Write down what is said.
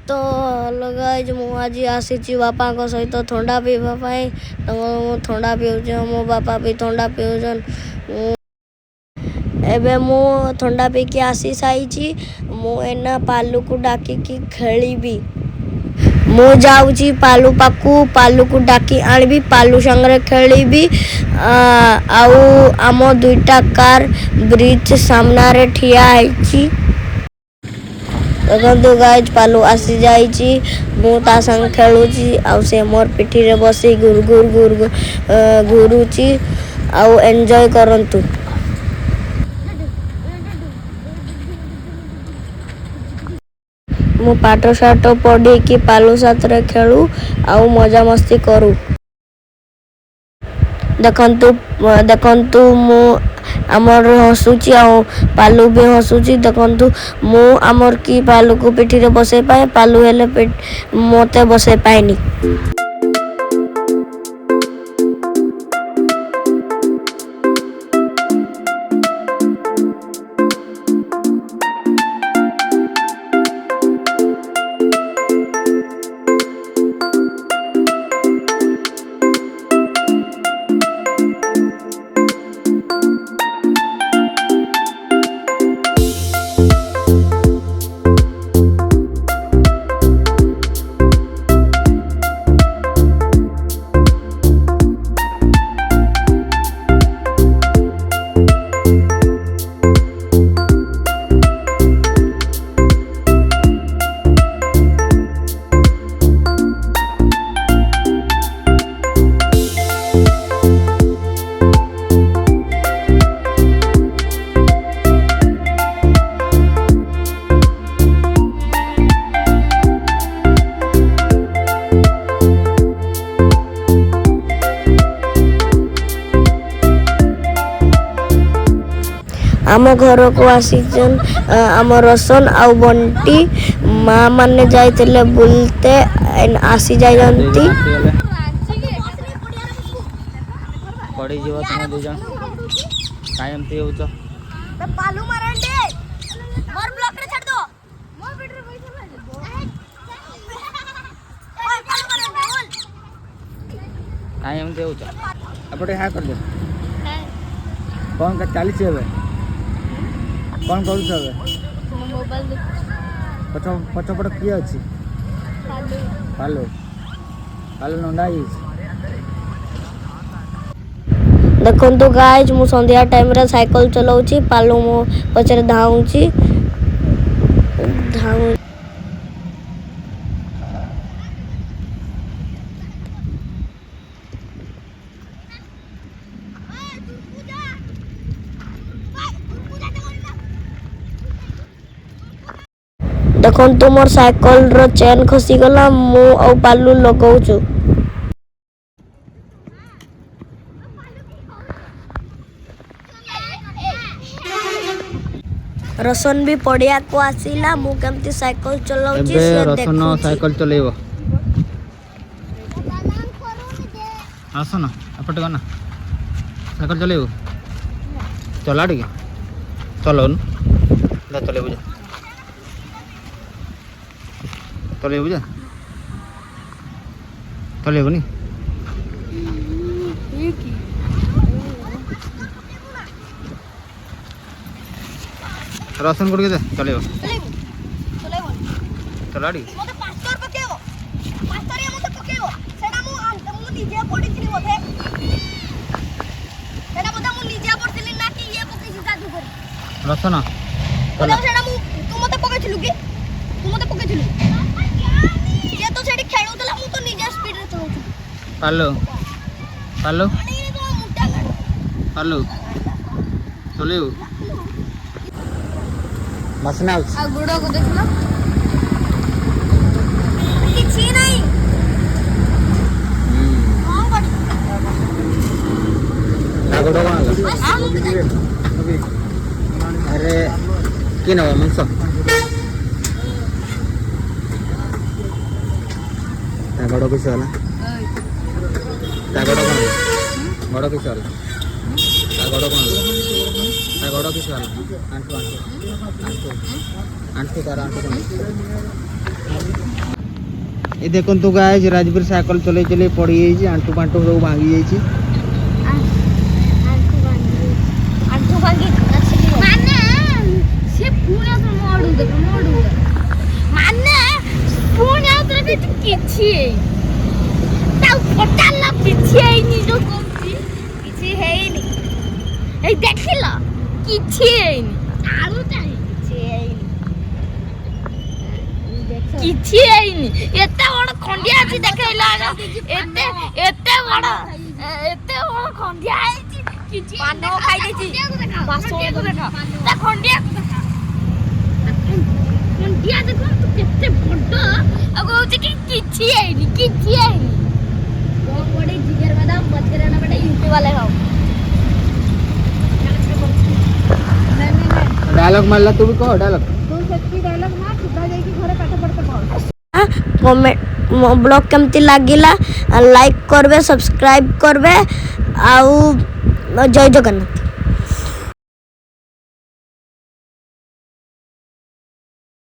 तो गाइज मु आज आसी बापा सहित थंडा पीवाई थंडा पीऊँ मो बापा भी थंडा पीऊन एबे मु थंडा पीकी आसी सारी मुना पालू को डाकिकी खेली मु जाऊँगी पालू पाकू पालू को डाकी आनबी पालू संगे खेली आउ आम दुईटा कार ब्रिज सामने ठिया है देखो गाइज पालू आसी जाइए मुझा संग खेलुची आउ से मोर पिठी रे बसी घुर घुर घुर घुरुची आउ एंजॉय करंतु। मु पाठ साठ पढ़ी कि पालू साथ रे खेलु आउ मजा मस्ती करू देखंतु मु आमर हसुची आउ पालू भी हसुची देखंतु मु आमर की पालू को पिठी रे बसे पाए पालू हेले मते बसे पाएनी। आम घर को आसीचन आम रसन आउ बंटी माँ माने जाइते बुलते आसी जाती पड़ी जीव तुम दु जन कायम ते होच पालू मारंडे मोर ब्लॉक रे छाड़ दो मोर बेट रे पैसा ओए पालू मारंडे बोल कायम ते होच अपटे हा कर दे कौन का 40 है कौन करू छबे मोबाइल देख पछ किए अछि पालू पालू नंदा आई देखो गाइज मु संध्या टाइम रे साइकिल चलाऊँगी पालू मो पचरे धाऊँगी देखो मोर साइकिल रो चेन खसी गला मु और पालू लगाऊचु रसन भी पड़िया को आसीला मु केमती साइकिल चलाऊची से रसन साइकिल चलेबो आसन अपटे गना साइकिल चलेबो चला टिके चलोन ले चलेबो जा चलेबो जा चलेबो नी रसन गुड़ के दे चलेबो चला डी मते 500 पकेबो 500 रे मते पकेबो सेडा मु निजे पडिथिली मते सेडा मते मु निजे पडथिली ना कि ये पकेसी जादू कर रसन चला सेडा मु तू मते पकेथिलु कि तू मते पकेथिलु ये तो सेडी खेळुतला मु तो निजे स्पीड रे चलाउछु पालो पालो पालो चलेबो मसना आ गुडो को देखलो किछि नाही हां बड ना गुडो कोन अरे कि न मंस ता गुडो किस वाला ता गुडो कोन गुडो किस वाला ता गुडो कोन ता गुडो किस वाला आंटू आंटू आंटू आंटू तारा आंटू ये देखो तो गाइस राजवीर साइकिल चले चले पड़ी जाइए आंटू पांटू सब भांगी जाइए आंठू भांगी माने से पूरा तो मोडू माने पूरा तो भी किछि ता फटाला पिछि आइनी जो कोंती किछि हेइनी ए देखिला किछि आइनी आलू चाहि किछि आइनी एते बड़ खंडिया अछि देखैला एते एते बड़ खंडिया आइछि किछि पानो खाइ देछि बासो देखा ता खंडिया खंडिया देखो तू केते बड़ आ कहउछि कि किछि आइनी बहुत बड़े जिगर बादाम मजरे ना बड़े यूपी वाले खाओ डायलॉग मारला तू भी कह डायलॉग तू सच्ची डायलॉग ना सुधा जाई कि घरे पाठ पढ़ते पढ़ कमेंट ब्लॉग केमती लागिला लाइक करबे सब्सक्राइब करबे आउ जय जगन्नाथ।